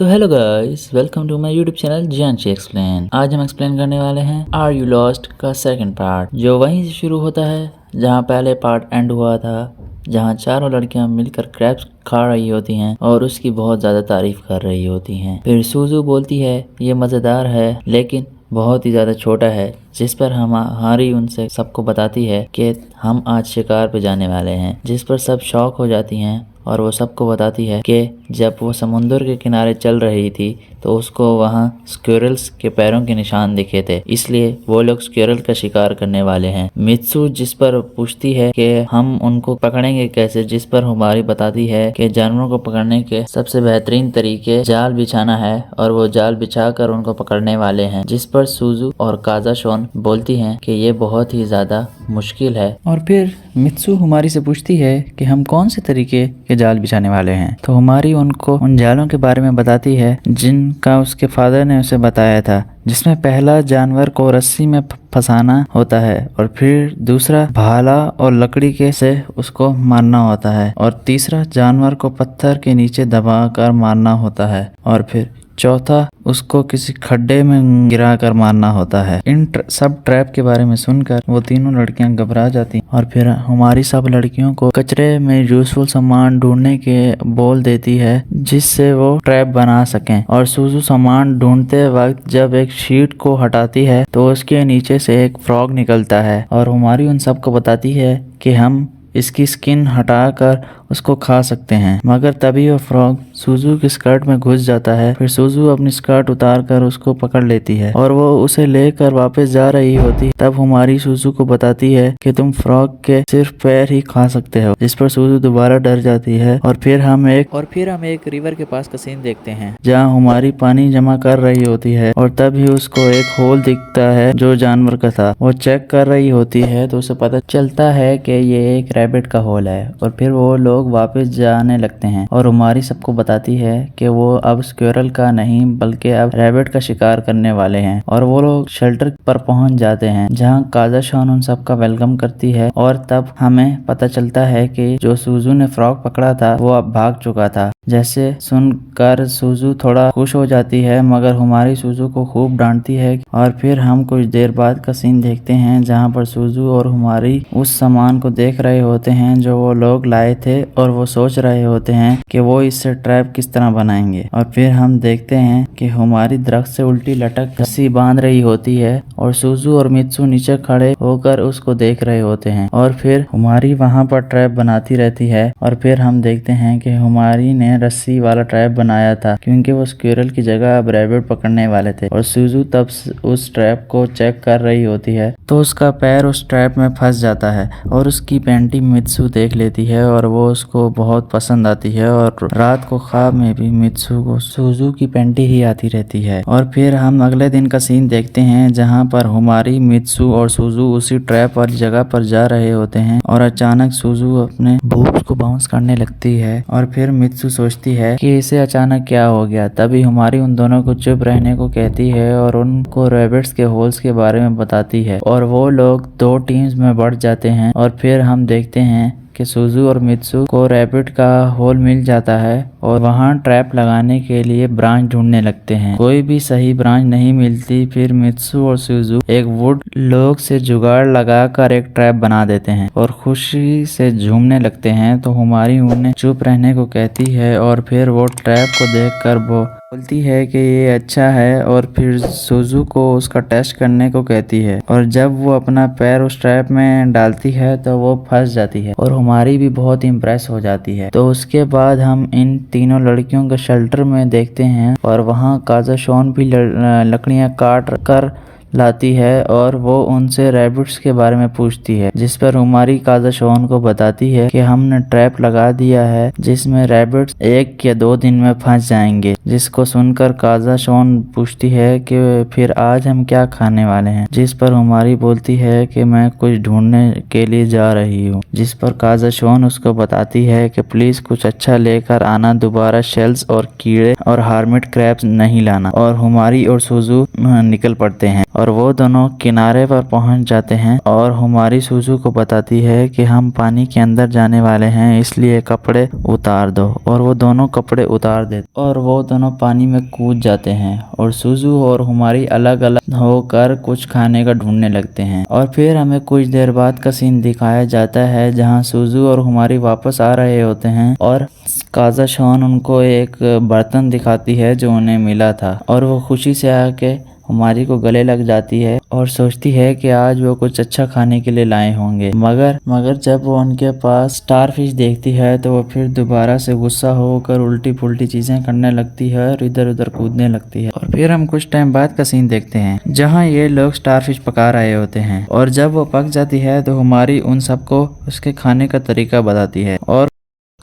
तो hello guys, welcome to my YouTube channel Jiyanshi explain. आज हम एक्सप्लेन करने वाले हैं आर यू लॉस्ट का सेकंड पार्ट, जो वहीं से शुरू होता है जहां पहले पार्ट एंड हुआ था, जहां चारों लड़कियां मिलकर क्रैब्स खा रही होती हैं और उसकी बहुत ज़्यादा तारीफ कर रही होती हैं। फिर सुजू बोलती है ये मज़ेदार है लेकिन बहुत ही ज़्यादा छोटा है, जिस पर हमारी उनसे सबको बताती है कि हम आज शिकार पे जाने वाले हैं, जिस पर सब शॉक हो जाती हैं और वो सबको बताती है कि जब वो समुद्र के किनारे चल रही थी तो उसको वहाँ स्क्विरल्स के पैरों के निशान दिखे थे, इसलिए वो लोग स्क्विरल का शिकार करने वाले हैं। मित्सु जिस पर पूछती है कि हम उनको पकड़ेंगे कैसे, जिस पर हुमारी बताती है कि जानवरों को पकड़ने के सबसे बेहतरीन तरीके जाल बिछाना है और वो जाल बिछाकर उनको पकड़ने वाले हैं, जिस पर सुजू और काजाशोन बोलती हैं कि ये बहुत ही ज्यादा मुश्किल है। और फिर मित्सु हुमारी से पूछती है कि हम कौन से तरीके के जाल बिछाने वाले हैं, तो हुमारी उनको उन जालों के बारे में बताती है जिनका उसके फादर ने उसे बताया था, जिसमें पहला जानवर को रस्सी में फंसाना होता है और फिर दूसरा भाला और लकड़ी के से उसको मारना होता है और तीसरा जानवर को पत्थर के नीचे दबाकर मारना होता है और फिर चौथा उसको किसी खड्डे में गिरा कर मारना होता है। इन सब ट्रैप के बारे में सुनकर वो तीनों लड़कियां घबरा जाती और फिर हमारी सब लड़कियों को कचरे में यूजफुल सामान ढूंढने के बोल देती है, जिससे वो ट्रैप बना सकें। और सुजू सामान ढूंढते वक्त जब एक शीट को हटाती है तो उसके नीचे से एक फ्रॉग निकलता है और हमारी उन सबको बताती है कि हम इसकी स्किन हटाकर उसको खा सकते हैं, मगर तभी वो फ्रॉग सुजू की स्कर्ट में घुस जाता है। फिर सुजू अपनी स्कर्ट उतारकर उसको पकड़ लेती है और वो उसे लेकर वापस जा रही होती, तब हमारी सुजू को बताती है कि तुम फ्रॉग के सिर्फ पैर ही खा सकते हो, जिस पर सुजू दोबारा डर जाती है। और फिर हम एक रिवर के पास का सीन देखते हैं जहाँ हमारी पानी जमा कर रही होती है और तभी उसको एक होल दिखता है जो जानवर का था। वो चेक कर रही होती है तो उसे पता चलता है कि ये एक रैबिट का होल है और फिर वो लोग वापस जाने लगते हैं और हुमारी सबको बताती है कि वो अब स्क्विरल का नहीं बल्कि अब रैबिट का शिकार करने वाले हैं। और वो लोग शेल्टर पर पहुंच जाते हैं जहां काजाशोन उन सबका वेलकम करती है और तब हमें पता चलता है कि जो सुजू ने फ्रॉग पकड़ा था वो अब भाग चुका था। जैसे सुनकर सुजू थोड़ा खुश हो जाती है, मगर हुमारी सुजू को खूब डांटती है। और फिर हम कुछ देर बाद का सीन देखते हैं जहां पर सुजू और हुमारी उस सामान को देख रहे होते हैं जो वो लोग लाए थे और वो सोच रहे होते हैं कि वो इससे ट्रैप किस तरह बनाएंगे। और फिर हम देखते हैं कि हुमारी दरख्त से उल्टी लटक रस्सी बांध रही होती है और सुजू और मित्सु नीचे खड़े होकर उसको देख रहे होते हैं और फिर हुमारी वहां पर ट्रैप बनाती रहती है। और फिर हम देखते हैं कि हुमारी ने रस्सी वाला ट्रैप बनाया था क्योंकि वो स्क्विरल की जगह अब रैबिट पकड़ने वाले थे। और सुजू तब उस ट्रैप को चेक कर रही होती है तो उसका पैर उस ट्रैप में फंस जाता है और उसकी पेंटिंग मित्सु देख लेती है और वो उसको बहुत पसंद आती है और रात को ख्वाब में भी मित्सु को सुजू की पेंटिंग ही आती रहती है। और फिर हम अगले दिन का सीन देखते हैं जहां पर हुमारी, मित्सु और सुजू उसी ट्रैप वाली जगह पर जा रहे होते हैं और अचानक सुजू अपने बूब्स को बाउंस करने लगती है और फिर मित्सु सोचती है कि इसे अचानक क्या हो गया। तभी हुमारी उन दोनों को चुप रहने को कहती है और उनको रैबिट्स के होल्स के बारे में बताती है और वो लोग दो टीम्स में बढ़ जाते हैं। और फिर हम देखते हैं कि सुजू और मित्सु को रैबिट का होल मिल जाता है और वहां ट्रैप लगाने के लिए ब्रांच ढूंढने लगते हैं। कोई भी सही ब्रांच नहीं मिलती। फिर मित्सु और सुजू एक वुड लॉग से जुगाड़ लगाकर एक ट्रैप बना देते हैं और खुशी से झूमने लगते हैं। तो हुमारी उन्हें चुप रहने को कहती है और फिर वो ट्रैप को देखकर वो बोलती है कि ये अच्छा है और फिर सुजू को उसका टेस्ट करने को कहती है। और जब वो अपना पैर उस ट्रैप में डालती है तो वो फंस जाती है और हुमारी भी बहुत इम्प्रेस हो जाती है। तो उसके बाद हम इन तीनों लड़कियों के शेल्टर में देखते हैं और वहाँ काजाशोन भी लकड़ियाँ काट कर लाती है और वो उनसे रैबिट्स के बारे में पूछती है, जिस पर हुमारी काजाशोन को बताती है कि हमने ट्रैप लगा दिया है जिसमें रैबिट्स 1 या 2 दिन में फंस जाएंगे। जिसको सुनकर काजाशोन पूछती है कि फिर आज हम क्या खाने वाले हैं, जिस पर हुमारी बोलती है कि मैं कुछ ढूंढने के लिए जा रही हूँ। जिस पर काजाशोन उसको बताती है कि प्लीज कुछ अच्छा लेकर आना, दोबारा शेल्स और कीड़े और हार्मिट क्रैब्स नहीं लाना। और हुमारी और सुजू निकल पड़ते हैं और वो दोनों किनारे पर पहुंच जाते हैं और हुमारी सुजू को बताती है कि हम पानी के अंदर जाने वाले हैं, इसलिए कपड़े उतार दो। और वो दोनों कपड़े उतार देते और वो दोनों पानी में कूद जाते हैं और सुजू और हुमारी अलग अलग होकर कुछ खाने का ढूंढने लगते हैं। और फिर हमें कुछ देर बाद का सीन दिखाया जाता है जहाँ सुजू और हुमारी वापस आ रहे होते हैं और काजा शॉन उनको एक बर्तन दिखाती है जो उन्हें मिला था और वो खुशी से आके हुमारी को गले लग जाती है और सोचती है कि आज वो कुछ अच्छा खाने के लिए लाए होंगे। मगर जब वो उनके पास स्टारफिश देखती है तो वो फिर दोबारा से गुस्सा होकर उल्टी पुल्टी चीजें करने लगती है और इधर उधर कूदने लगती है। और फिर हम कुछ टाइम बाद का सीन देखते हैं जहाँ ये लोग स्टारफिश पका रहे होते हैं और जब वो पक जाती है तो हुमारी उन सबको उसके खाने का तरीका बताती है और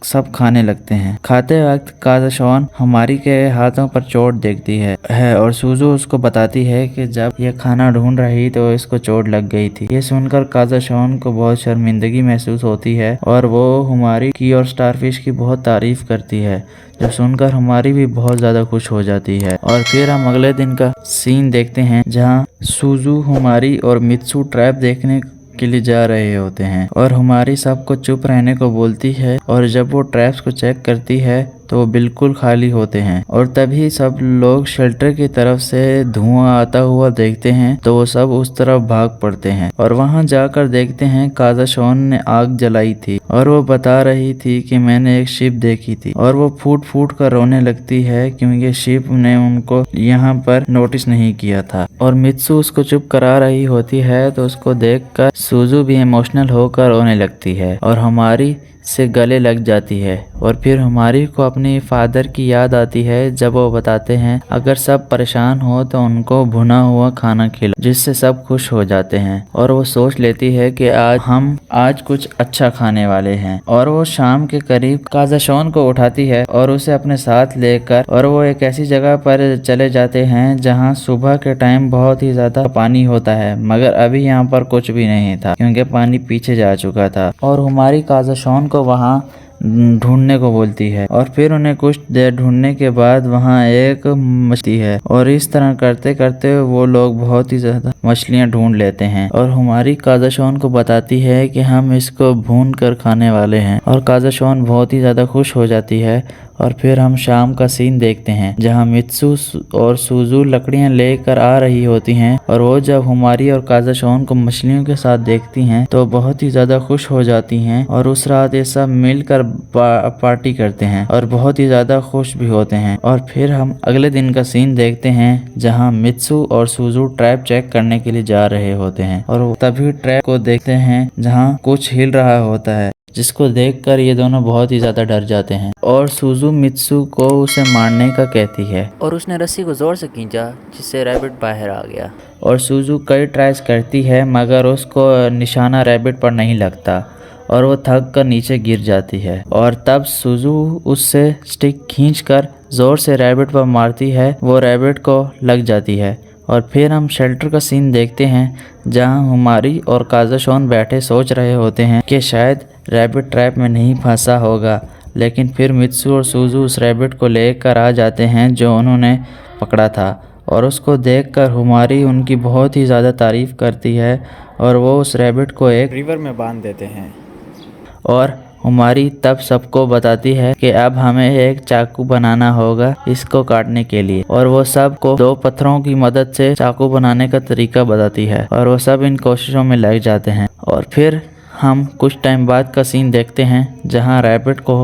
सब खाने लगते हैं। खाते वक्त काजा शॉन हुमारी के हाथों पर चोट देखती है और सुजू उसको बताती है कि जब ये खाना ढूंढ रही तो इसको चोट लग गई थी। ये सुनकर काजा शॉन को बहुत शर्मिंदगी महसूस होती है और वो हुमारी की और स्टारफिश की बहुत तारीफ करती है, जो सुनकर हुमारी भी बहुत ज्यादा खुश हो जाती है। और फिर हम अगले दिन का सीन देखते हैं जहाँ सुजू, हुमारी और मित्सु ट्रैप देखने के लिए जा रहे होते हैं और हुमारी सबको चुप रहने को बोलती है और जब वो ट्रैप्स को चेक करती है तो वो बिल्कुल खाली होते हैं और तभी सब लोग शेल्टर की तरफ से धुआं आता हुआ देखते हैं तो वो सब उस तरफ भाग पड़ते हैं और वहां जाकर देखते हैं काजा शॉन ने आग जलाई थी और वो बता रही थी कि मैंने एक शिप देखी थी और वो फूट फूट कर रोने लगती है क्योंकि शिप ने उनको यहाँ पर नोटिस नहीं किया था। और मित्सु उसको चुप करा रही होती है तो उसको देखकर सुजू भी इमोशनल होकर रोने लगती है और हुमारी से गले लग जाती है। और फिर हुमारी को अपने फादर की याद आती है जब वो बताते हैं अगर सब परेशान हो तो उनको भुना हुआ खाना खिलाओ, जिससे सब खुश हो जाते हैं। और वो सोच लेती है कि आज कुछ अच्छा खाने वाले हैं। और वो शाम के करीब काजा शॉन को उठाती है और उसे अपने साथ लेकर और वो एक ऐसी जगह पर चले जाते हैं जहाँ सुबह के टाइम बहुत ही ज्यादा पानी होता है, मगर अभी यहाँ पर कुछ भी नहीं था क्योंकि पानी पीछे जा चुका था। और हुमारी काजा शॉन को वहाँ ढूंढने को बोलती है और फिर उन्हें कुछ देर ढूंढने के बाद वहाँ एक मछली है और इस तरह करते करते वो लोग बहुत ही ज्यादा मछलियाँ ढूंढ लेते हैं। और हुमारी काजा शॉन को बताती है कि हम इसको भून कर खाने वाले हैं और काजा शॉन बहुत ही ज्यादा खुश हो जाती है। और फिर हम शाम का सीन देखते हैं जहाँ मित्सु और सुजू लकड़ियाँ लेकर आ रही होती हैं और वो जब हुमारी और काजा शॉन को मछलियों के साथ देखती हैं तो बहुत ही ज्यादा खुश हो जाती हैं और उस रात ये सब मिलकर पार्टी करते हैं और बहुत ही ज्यादा खुश भी होते हैं। और फिर हम अगले दिन का सीन देखते हैं जहाँ मित्सु और सुजू ट्रैप चेक करने के लिए जा रहे होते हैं और तभी ट्रैप को देखते हैं जहाँ कुछ हिल रहा होता है, जिसको देखकर ये दोनों बहुत ही ज्यादा डर जाते हैं। और सुजू मित्सु को उसे मारने का कहती है और उसने रस्सी को जोर से खींचा जिससे रैबिट बाहर आ गया। और सुजू कई ट्राइज करती है मगर उसको निशाना रैबिट पर नहीं लगता और वो थक कर नीचे गिर जाती है। और तब सुजू उससे स्टिक खींचकर जोर से रैबिट पर मारती है, वो रैबिट को लग जाती है। और फिर हम शेल्टर का सीन देखते हैं जहां हुमारी और काजा शॉन बैठे सोच रहे होते हैं कि शायद रैबिट ट्रैप में नहीं फंसा होगा, लेकिन फिर मित्सु और सुजू उस रैबिट को लेकर आ जाते हैं जो उन्होंने पकड़ा था। और उसको देखकर हुमारी उनकी बहुत ही ज़्यादा तारीफ करती है और वो उस रैबिट को एक रिवर में बांध देते हैं। और हुमारी तब सबको बताती है कि अब हमें एक चाकू बनाना होगा इसको काटने के लिए। और वो सबको 2 पत्थरों की मदद से चाकू बनाने का तरीका बताती है और वो सब इन कोशिशों में लग जाते हैं। और फिर हम कुछ टाइम बाद का सीन देखते हैं जहां रैबिट को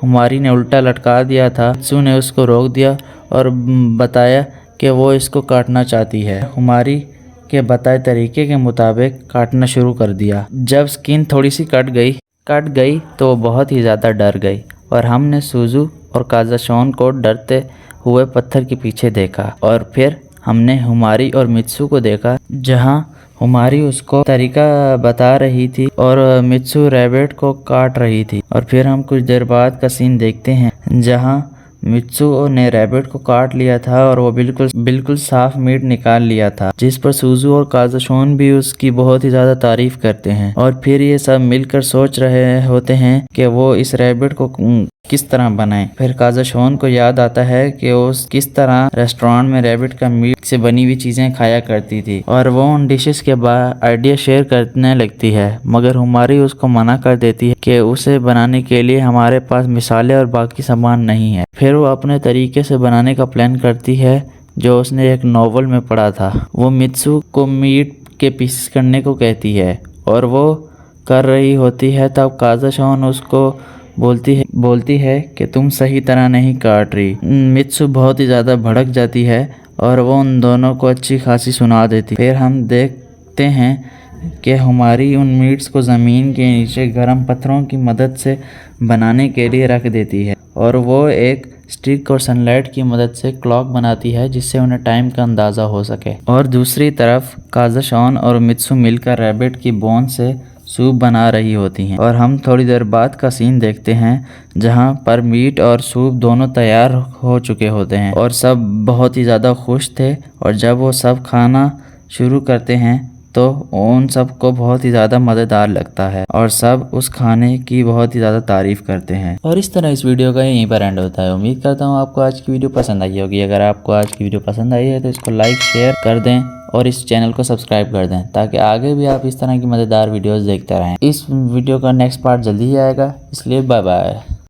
हुमारी ने उल्टा लटका दिया था। मित्सु ने उसको रोक दिया और बताया कि वो इसको काटना चाहती है। हुमारी के बताए तरीके के मुताबिक काटना शुरू कर दिया। जब स्किन थोड़ी सी कट गई तो वो बहुत ही ज़्यादा डर गई और हमने सुजू और काजा शॉन को डरते हुए पत्थर के पीछे देखा। और फिर हमने हुमारी और मित्सु को देखा जहां हुमारी उसको तरीका बता रही थी और मित्सु रैबिट को काट रही थी। और फिर हम कुछ देर बाद का सीन देखते हैं जहां मित्सु ने रैबिट को काट लिया था और वो बिल्कुल साफ मीट निकाल लिया था, जिस पर सुजू और काजा शॉन भी उसकी बहुत ही ज्यादा तारीफ करते हैं। और फिर ये सब मिलकर सोच रहे होते हैं कि वो इस रैबिट को किस तरह बनाएं। फिर काज़ाशॉन को याद आता है कि उस किस तरह रेस्टोरेंट में रैबिट का मीट से बनी हुई चीज़ें खाया करती थी और वो उन डिशेस के बाद आइडिया शेयर करने लगती है, मगर हुमारी उसको मना कर देती है कि उसे बनाने के लिए हमारे पास मिसालें और बाकी सामान नहीं है। फिर वो अपने तरीके से बनाने का प्लान करती है जो उसने एक नॉवल में पढ़ा था। वो मित्सु को मीट के पीसेस करने को कहती है और वो कर रही होती है, तब काज़ाशॉन उसको बोलती है कि तुम सही तरह नहीं काट रही। मित्सु बहुत ही ज़्यादा भड़क जाती है और वो उन दोनों को अच्छी खासी सुना देती। फिर हम देखते हैं कि हमारी उन मीट्स को ज़मीन के नीचे गर्म पत्थरों की मदद से बनाने के लिए रख देती है और वो एक स्टिक और सनलाइट की मदद से क्लॉक बनाती है जिससे उन्हें टाइम का अंदाज़ा हो सके। और दूसरी तरफ काज़ाशॉन और मित्सु मिलकर रैबिट की बोन से सूप बना रही होती हैं और हम थोड़ी देर बाद का सीन देखते हैं जहां पर मीट और सूप दोनों तैयार हो चुके होते हैं और सब बहुत ही ज़्यादा खुश थे। और जब वो सब खाना शुरू करते हैं तो उन सबको बहुत ही ज़्यादा मज़ेदार लगता है और सब उस खाने की बहुत ही ज़्यादा तारीफ़ करते हैं। और इस तरह इस वीडियो का यहीं पर एंड होता है। उम्मीद करता हूँ आपको आज की वीडियो पसंद आई होगी। अगर आपको आज की वीडियो पसंद आई है तो इसको लाइक शेयर कर दें और इस चैनल को सब्सक्राइब कर दें ताकि आगे भी आप इस तरह की मज़ेदार वीडियोस देखते रहें। इस वीडियो का नेक्स्ट पार्ट जल्दी ही आएगा, इसलिए बाय बाय।